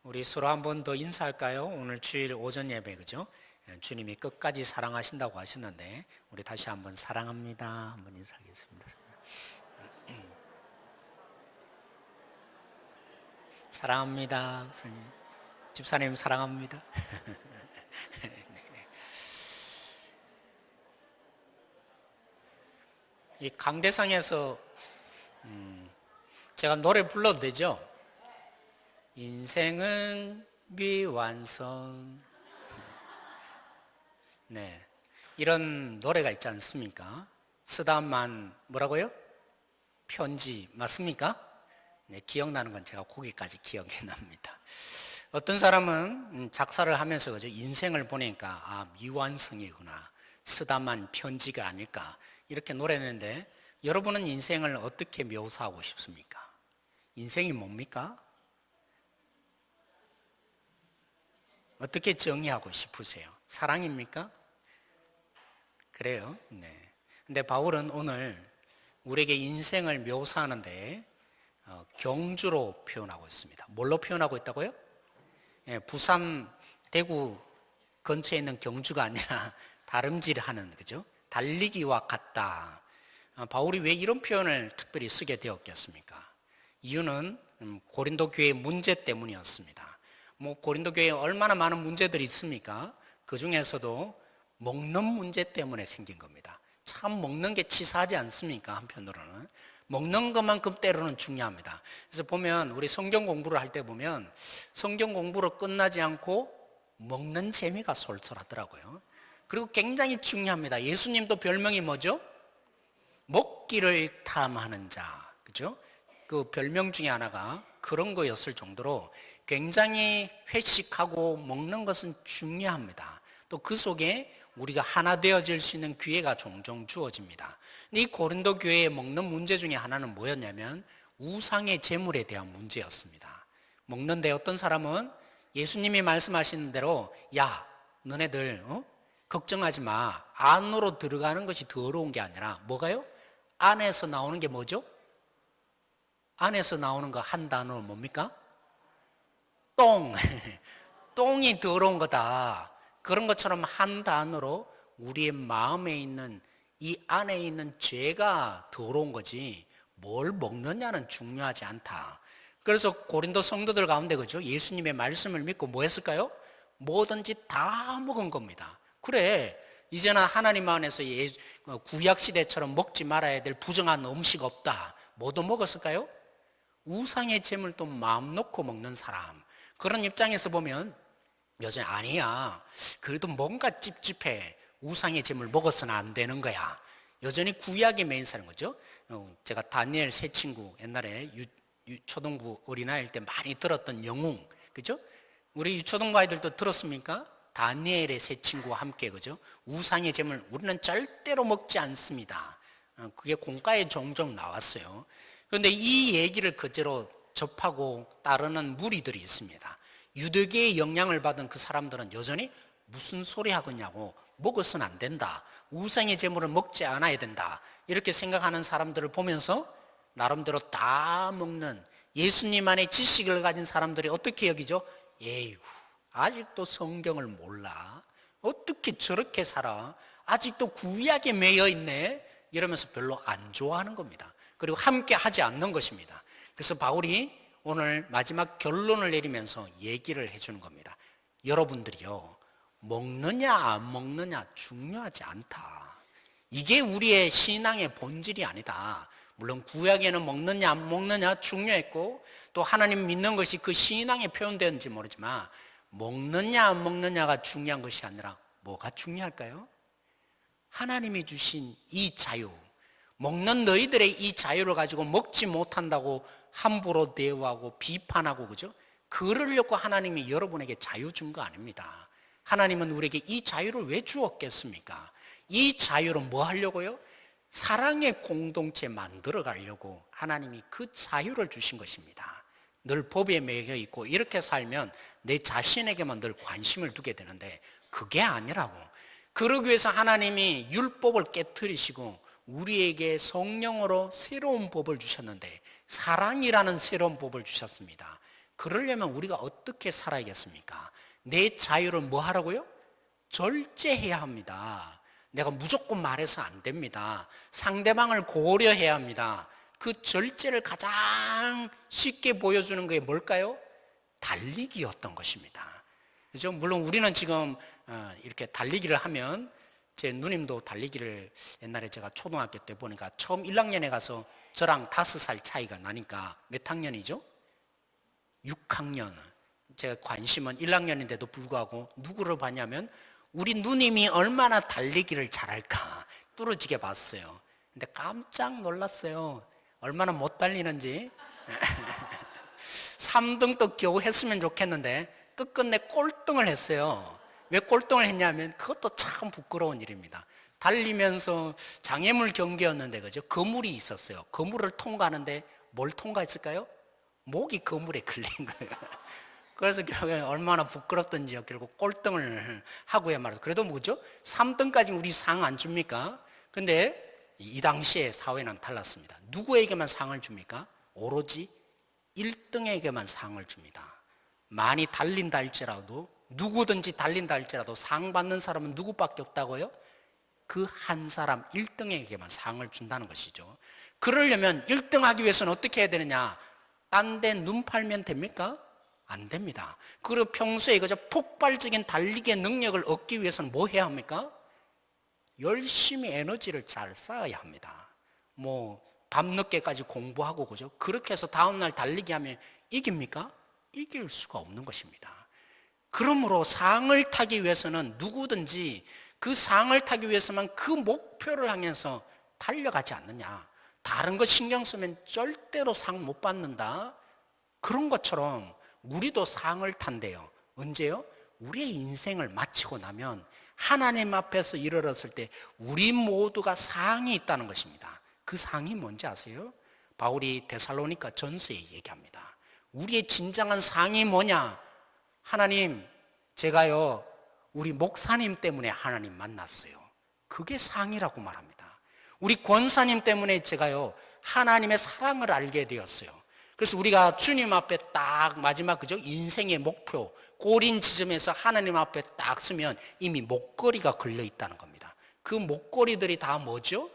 우리 서로 한 번 더 인사할까요? 오늘 주일 오전 예배, 그죠? 주님이 끝까지 사랑하신다고 하셨는데, 우리 다시 한번 사랑합니다. 한번 인사하겠습니다. 사랑합니다. 집사님 사랑합니다. 이 강대상에서 제가 노래 불러도 되죠? 인생은 미완성. 네, 이런 노래가 있지 않습니까? 쓰다만 뭐라고요? 편지 맞습니까? 네, 기억나는 건 제가 거기까지 기억이 납니다. 어떤 사람은 작사를 하면서 그죠? 인생을 보니까 미완성이구나, 쓰다만 편지가 아닐까, 이렇게 노래했는데, 여러분은 인생을 어떻게 묘사하고 싶습니까? 인생이 뭡니까? 어떻게 정의하고 싶으세요? 사랑입니까? 그래요. 네. 근데 바울은 오늘 우리에게 인생을 묘사하는데 경주로 표현하고 있습니다. 뭘로 표현하고 있다고요? 부산, 대구 근처에 있는 경주가 아니라 다름질하는, 그죠? 달리기와 같다. 바울이 왜 이런 표현을 특별히 쓰게 되었겠습니까? 이유는 고린도 교회의 문제 때문이었습니다. 고린도 교회에 얼마나 많은 문제들이 있습니까? 그 중에서도 먹는 문제 때문에 생긴 겁니다. 참 먹는 게 치사하지 않습니까? 한편으로는 먹는 것만큼 때로는 중요합니다. 그래서 보면 우리 성경 공부를 할 때 보면 성경 공부로 끝나지 않고 먹는 재미가 솔솔하더라고요. 그리고 굉장히 중요합니다. 예수님도 별명이 뭐죠? 먹기를 탐하는 자, 그죠? 그 별명 중에 하나가 그런 거였을 정도로 굉장히 회식하고 먹는 것은 중요합니다. 또 그 속에 우리가 하나 되어질 수 있는 기회가 종종 주어집니다. 근데 이 고린도 교회의 먹는 문제 중에 하나는 뭐였냐면 우상의 제물에 대한 문제였습니다. 먹는데 어떤 사람은 예수님이 말씀하시는 대로, 야, 너네들 걱정하지 마. 안으로 들어가는 것이 더러운 게 아니라 뭐가요? 안에서 나오는 게 뭐죠? 안에서 나오는 거 한 단어로 뭡니까? 똥. 똥이 더러운 거다. 그런 것처럼 한 단어로 우리의 마음에 있는 이 안에 있는 죄가 더러운 거지 뭘 먹느냐는 중요하지 않다. 그래서 고린도 성도들 가운데, 그죠? 예수님의 말씀을 믿고 뭐 했을까요? 뭐든지 다 먹은 겁니다. 그래, 이제는 하나님 안에서 구약 시대처럼 먹지 말아야 될 부정한 음식 없다. 뭐도 먹었을까요? 우상의 재물도 마음 놓고 먹는 사람, 그런 입장에서 보면 여전히 아니야, 그래도 뭔가 찝찝해, 우상의 재물 먹어서는 안 되는 거야, 여전히 구약에 매인 사는 거죠. 제가 다니엘 세 친구 옛날에 초등부 어린아이일 때 많이 들었던 영웅, 그죠? 우리 유초등부 아이들도 들었습니까? 다니엘의 세 친구와 함께, 그죠? 우상의 재물 우리는 절대로 먹지 않습니다. 그게 공과에 종종 나왔어요. 그런데 이 얘기를 그대로 접하고 따르는 무리들이 있습니다. 유대계의 영향을 받은 그 사람들은 여전히 무슨 소리 하겠냐고, 먹어서는 안 된다, 우상의 재물을 먹지 않아야 된다, 이렇게 생각하는 사람들을 보면서 나름대로 다 먹는 예수님 안에 지식을 가진 사람들이 어떻게 여기죠? 에이구, 아직도 성경을 몰라, 어떻게 저렇게 살아, 아직도 구약에 매여 있네, 이러면서 별로 안 좋아하는 겁니다. 그리고 함께 하지 않는 것입니다. 그래서 바울이 오늘 마지막 결론을 내리면서 얘기를 해주는 겁니다. 여러분들이요, 먹느냐 안 먹느냐 중요하지 않다. 이게 우리의 신앙의 본질이 아니다. 물론 구약에는 먹느냐 안 먹느냐 중요했고, 또 하나님 믿는 것이 그 신앙에 표현되는지 모르지만 먹느냐 안 먹느냐가 중요한 것이 아니라 뭐가 중요할까요? 하나님이 주신 이 자유, 먹는 너희들의 이 자유를 가지고 먹지 못한다고 함부로 대우하고 비판하고, 그죠? 그러려고 하나님이 여러분에게 자유 준 거 아닙니다. 하나님은 우리에게 이 자유를 왜 주었겠습니까? 이 자유를 뭐 하려고요? 사랑의 공동체 만들어 가려고 하나님이 그 자유를 주신 것입니다. 늘 법에 매여 있고 이렇게 살면 내 자신에게만 늘 관심을 두게 되는데 그게 아니라고. 그러기 위해서 하나님이 율법을 깨트리시고 우리에게 성령으로 새로운 법을 주셨는데, 사랑이라는 새로운 법을 주셨습니다. 그러려면 우리가 어떻게 살아야겠습니까? 내 자유를 뭐 하라고요? 절제해야 합니다. 내가 무조건 말해서 안 됩니다. 상대방을 고려해야 합니다. 그 절제를 가장 쉽게 보여주는 게 뭘까요? 달리기였던 것입니다. 그죠? 물론 우리는 지금 이렇게 달리기를 하면, 제 누님도 달리기를 옛날에 제가 초등학교 때 보니까 처음 1학년에 가서 저랑 5살 차이가 나니까 몇 학년이죠? 6학년. 제가 관심은 1학년인데도 불구하고 누구를 봤냐면 우리 누님이 얼마나 달리기를 잘할까 뚫어지게 봤어요. 근데 깜짝 놀랐어요. 얼마나 못 달리는지. 3등도 겨우 했으면 좋겠는데 끝끝내 꼴등을 했어요. 왜 꼴등을 했냐면 그것도 참 부끄러운 일입니다. 달리면서 장애물 경기였는데, 그죠? 거물이 있었어요. 거물을 통과하는데 뭘 통과했을까요? 목이 거물에 걸린 거예요. 그래서 결국에 얼마나 부끄럽던지요. 결국 꼴등을 하고야 말이죠. 그래도 뭐죠? 3등까지 우리 상 안 줍니까? 근데 이 당시에 사회는 달랐습니다. 누구에게만 상을 줍니까? 오로지 1등에게만 상을 줍니다. 많이 달린다 할지라도, 누구든지 달린다 할지라도 상 받는 사람은 누구밖에 없다고요? 그 한 사람 1등에게만 상을 준다는 것이죠. 그러려면 1등 하기 위해서는 어떻게 해야 되느냐? 딴 데 눈 팔면 됩니까? 안 됩니다. 그리고 평소에 그저 폭발적인 달리기의 능력을 얻기 위해서는 뭐 해야 합니까? 열심히 에너지를 잘 쌓아야 합니다. 뭐 밤늦게까지 공부하고, 그죠? 그렇게 해서 다음날 달리기 하면 이깁니까? 이길 수가 없는 것입니다. 그러므로 상을 타기 위해서는 누구든지 그 상을 타기 위해서만 그 목표를 향해서 달려가지 않느냐. 다른 거 신경 쓰면 절대로 상 못 받는다. 그런 것처럼 우리도 상을 탄대요. 언제요? 우리의 인생을 마치고 나면 하나님 앞에서 이르렀을 때 우리 모두가 상이 있다는 것입니다. 그 상이 뭔지 아세요? 바울이 데살로니가 전서에 얘기합니다. 우리의 진정한 상이 뭐냐? 하나님, 제가요 우리 목사님 때문에 하나님 만났어요. 그게 상이라고 말합니다. 우리 권사님 때문에 제가요 하나님의 사랑을 알게 되었어요. 그래서 우리가 주님 앞에 딱 마지막, 그죠? 인생의 목표 꼬린 지점에서 하나님 앞에 딱 서면 이미 목걸이가 걸려 있다는 겁니다. 그 목걸이들이 다 뭐죠?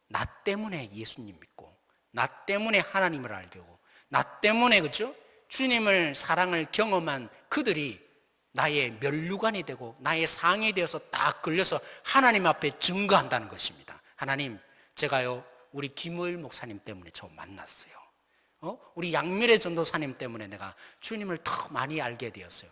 나 때문에 예수님 믿고, 나 때문에 하나님을 알고, 나 때문에, 그죠? 주님을 사랑을 경험한 그들이 나의 면류관이 되고 나의 상이 되어서 딱 걸려서 하나님 앞에 증거한다는 것입니다. 하나님, 제가요 우리 김을 목사님 때문에 저 만났어요. 우리 양미래 전도사님 때문에 내가 주님을 더 많이 알게 되었어요.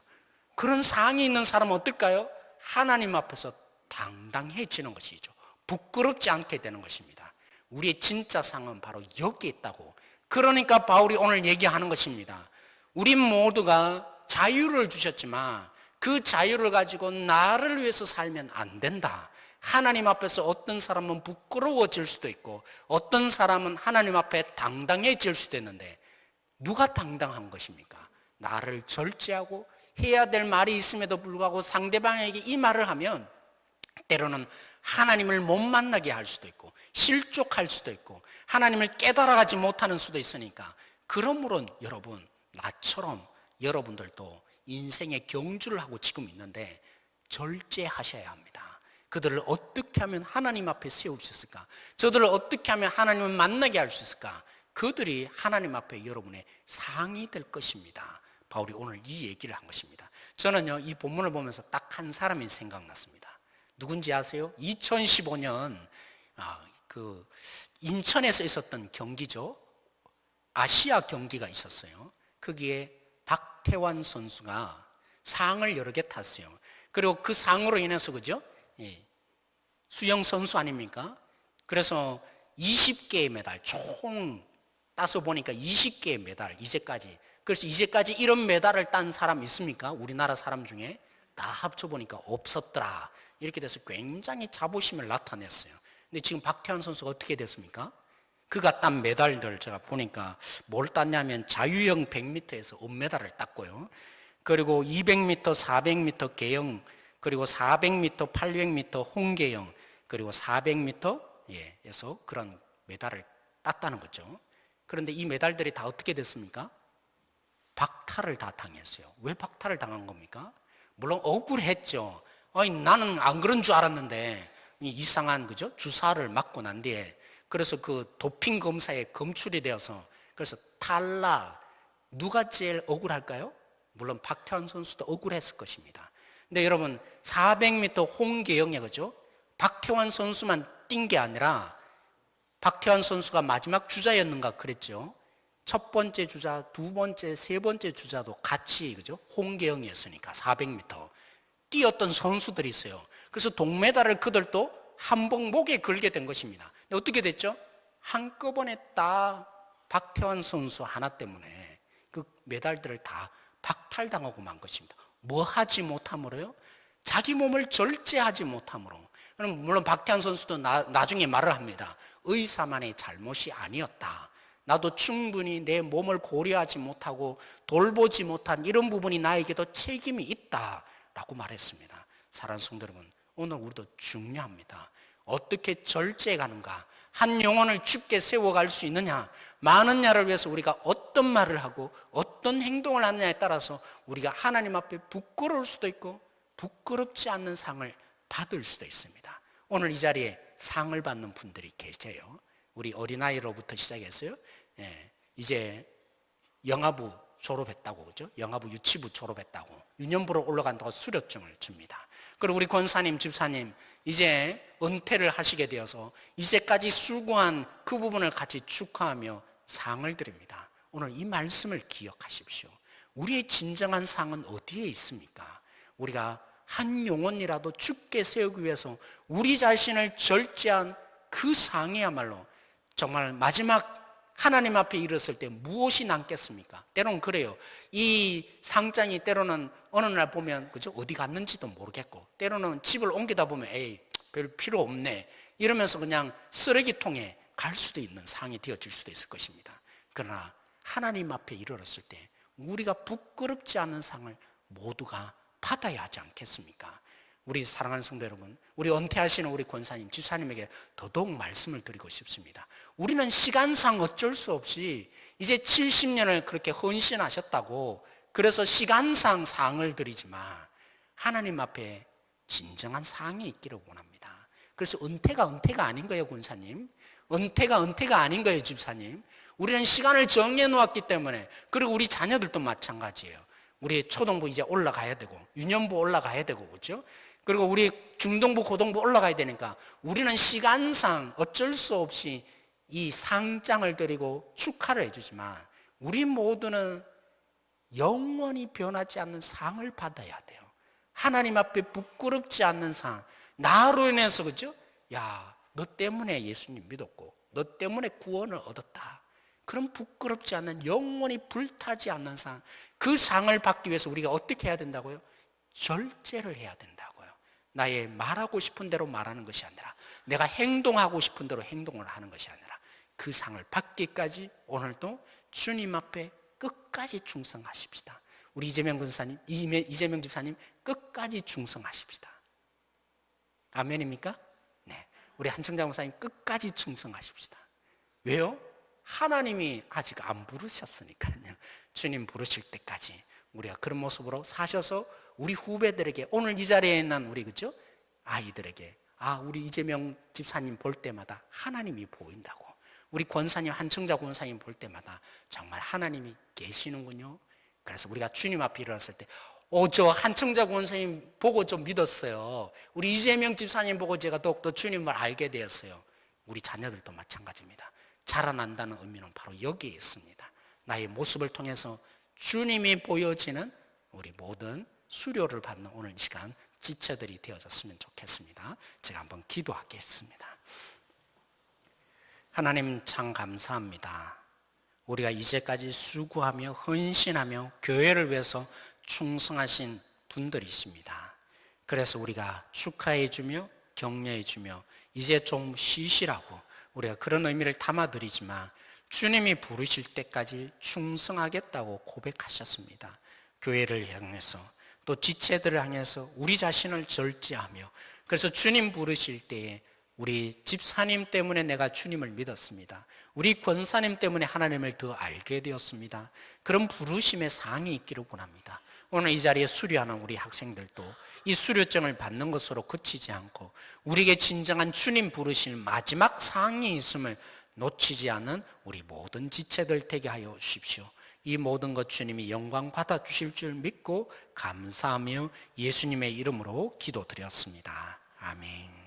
그런 상이 있는 사람은 어떨까요? 하나님 앞에서 당당해지는 것이죠. 부끄럽지 않게 되는 것입니다. 우리의 진짜 상은 바로 여기에 있다고. 그러니까 바울이 오늘 얘기하는 것입니다. 우리 모두가 자유를 주셨지만 그 자유를 가지고 나를 위해서 살면 안 된다. 하나님 앞에서 어떤 사람은 부끄러워질 수도 있고 어떤 사람은 하나님 앞에 당당해질 수도 있는데, 누가 당당한 것입니까? 나를 절제하고 해야 될 말이 있음에도 불구하고 상대방에게 이 말을 하면 때로는 하나님을 못 만나게 할 수도 있고 실족할 수도 있고 하나님을 깨달아가지 못하는 수도 있으니까, 그러므로 여러분, 나처럼 여러분들도 인생의 경주를 하고 지금 있는데 절제하셔야 합니다. 그들을 어떻게 하면 하나님 앞에 세울 수 있을까? 저들을 어떻게 하면 하나님을 만나게 할 수 있을까? 그들이 하나님 앞에 여러분의 상이 될 것입니다. 바울이 오늘 이 얘기를 한 것입니다. 저는요 이 본문을 보면서 딱 한 사람이 생각났습니다. 누군지 아세요? 2015년 그 인천에서 있었던 경기죠. 아시아 경기가 있었어요. 거기에 박태환 선수가 상을 여러 개 탔어요. 그리고 그 상으로 인해서, 그죠? 수영 선수 아닙니까? 그래서 20개의 메달, 총 따서 보니까 20개의 메달, 이제까지. 그래서 이제까지 이런 메달을 딴 사람 있습니까? 우리나라 사람 중에 다 합쳐보니까 없었더라. 이렇게 돼서 굉장히 자부심을 나타냈어요. 근데 지금 박태환 선수가 어떻게 됐습니까? 그가 딴 메달들 제가 보니까 뭘 땄냐면 자유형 100m에서 은메달을 땄고요. 그리고 200m, 400m 개영, 그리고 400m, 800m 홍계영, 그리고 400m에서 그런 메달을 땄다는 거죠. 그런데 이 메달들이 다 어떻게 됐습니까? 박탈을 다 당했어요. 왜 박탈을 당한 겁니까? 물론 억울했죠. 아니, 나는 안 그런 줄 알았는데 이상한 그죠? 주사를 맞고 난 뒤에 그래서 그 도핑 검사에 검출이 되어서 그래서 탈락. 누가 제일 억울할까요? 물론 박태환 선수도 억울했을 것입니다. 근데 여러분 400m 홍계영에 그죠? 박태환 선수만 뛴 게 아니라 박태환 선수가 마지막 주자였는가 그랬죠. 첫 번째 주자, 두 번째, 세 번째 주자도 같이 그죠? 홍계영이었으니까 400m 뛰었던 선수들이 있어요. 그래서 동메달을 그들도 한복 목에 걸게 된 것입니다. 근데 어떻게 됐죠? 한꺼번에 딱 박태환 선수 하나 때문에 그 메달들을 다 박탈당하고 만 것입니다. 뭐 하지 못함으로요? 자기 몸을 절제하지 못함으로. 그럼 물론 박태환 선수도 나중에 말을 합니다. 의사만의 잘못이 아니었다. 나도 충분히 내 몸을 고려하지 못하고 돌보지 못한 이런 부분이 나에게도 책임이 있다라고 말했습니다. 사랑하는 성도 여러분, 오늘 우리도 중요합니다. 어떻게 절제해가는가? 한 영혼을 죽게 세워갈 수 있느냐? 많은 자를 위해서 우리가 어떤 말을 하고 어떤 행동을 하느냐에 따라서 우리가 하나님 앞에 부끄러울 수도 있고 부끄럽지 않는 상을 받을 수도 있습니다. 오늘 이 자리에 상을 받는 분들이 계세요. 우리 어린아이로부터 시작했어요. 예, 이제 영아부 졸업했다고 그죠? 영아부 유치부 졸업했다고 유년부로 올라간다고 수료증을 줍니다. 그리고 우리 권사님, 집사님 이제 은퇴를 하시게 되어서 이제까지 수고한 그 부분을 같이 축하하며 상을 드립니다. 오늘 이 말씀을 기억하십시오. 우리의 진정한 상은 어디에 있습니까? 우리가 한 영혼이라도 죽게 세우기 위해서 우리 자신을 절제한 그 상이야말로 정말 마지막 하나님 앞에 이르렀을 때 무엇이 남겠습니까? 때로는 그래요. 이 상장이 때로는 어느 날 보면 그죠? 어디 갔는지도 모르겠고 때로는 집을 옮기다 보면 에이 별 필요 없네 이러면서 그냥 쓰레기통에 갈 수도 있는 상이 되어질 수도 있을 것입니다. 그러나 하나님 앞에 이르렀을 때 우리가 부끄럽지 않은 상을 모두가 받아야 하지 않겠습니까? 우리 사랑하는 성도 여러분, 우리 은퇴하시는 우리 권사님, 집사님에게 더더욱 말씀을 드리고 싶습니다. 우리는 시간상 어쩔 수 없이 이제 70년을 그렇게 헌신하셨다고 그래서 시간상 상을 드리지만 하나님 앞에 진정한 상이 있기를 원합니다. 그래서 은퇴가 아닌 거예요, 권사님. 은퇴가 아닌 거예요, 집사님. 우리는 시간을 정해 놓았기 때문에 그리고 우리 자녀들도 마찬가지예요. 우리 초등부 이제 올라가야 되고 유년부 올라가야 되고 그렇죠? 그리고 우리 중등부, 고등부 올라가야 되니까 우리는 시간상 어쩔 수 없이 이 상장을 드리고 축하를 해주지만 우리 모두는 영원히 변하지 않는 상을 받아야 돼요. 하나님 앞에 부끄럽지 않는 상. 나로 인해서 그죠? 야, 너 때문에 예수님 믿었고 너 때문에 구원을 얻었다. 그런 부끄럽지 않는 영원히 불타지 않는 상. 그 상을 받기 위해서 우리가 어떻게 해야 된다고요? 절제를 해야 된다고요. 나의 말하고 싶은 대로 말하는 것이 아니라 내가 행동하고 싶은 대로 행동을 하는 것이 아니라 그 상을 받기까지 오늘도 주님 앞에 끝까지 충성하십시다. 우리 이재명 권사님, 이재명 집사님 끝까지 충성하십시다. 아멘입니까? 네, 우리 한청자 권사님 끝까지 충성하십시다. 왜요? 하나님이 아직 안 부르셨으니까요. 주님 부르실 때까지 우리가 그런 모습으로 사셔서 우리 후배들에게 오늘 이 자리에 있는 우리 그죠? 아이들에게 우리 이재명 집사님 볼 때마다 하나님이 보인다고 우리 권사님 한청자 권사님 볼 때마다 정말 하나님이 계시는군요. 그래서 우리가 주님 앞에 일어났을 때 저 한청자 권사님 보고 좀 믿었어요. 우리 이재명 집사님 보고 제가 더욱더 주님을 알게 되었어요. 우리 자녀들도 마찬가지입니다. 자라난다는 의미는 바로 여기에 있습니다. 나의 모습을 통해서 주님이 보여지는 우리 모든 수료를 받는 오늘 이 시간 지체들이 되어졌으면 좋겠습니다. 제가 한번 기도하겠습니다. 하나님 참 감사합니다. 우리가 이제까지 수고하며 헌신하며 교회를 위해서 충성하신 분들이십니다. 그래서 우리가 축하해주며 격려해주며 이제 좀 쉬시라고 우리가 그런 의미를 담아드리지만 주님이 부르실 때까지 충성하겠다고 고백하셨습니다. 교회를 향해서 또 지체들을 향해서 우리 자신을 절제하며 그래서 주님 부르실 때에 우리 집사님 때문에 내가 주님을 믿었습니다. 우리 권사님 때문에 하나님을 더 알게 되었습니다. 그런 부르심의 상이 있기를 원합니다. 오늘 이 자리에 수료하는 우리 학생들도 이 수료증을 받는 것으로 그치지 않고 우리에게 진정한 주님 부르실 마지막 상이 있음을 놓치지 않는 우리 모든 지체들 되게 하여 주십시오. 이 모든 것 주님이 영광 받아 주실 줄 믿고 감사하며 예수님의 이름으로 기도드렸습니다. 아멘.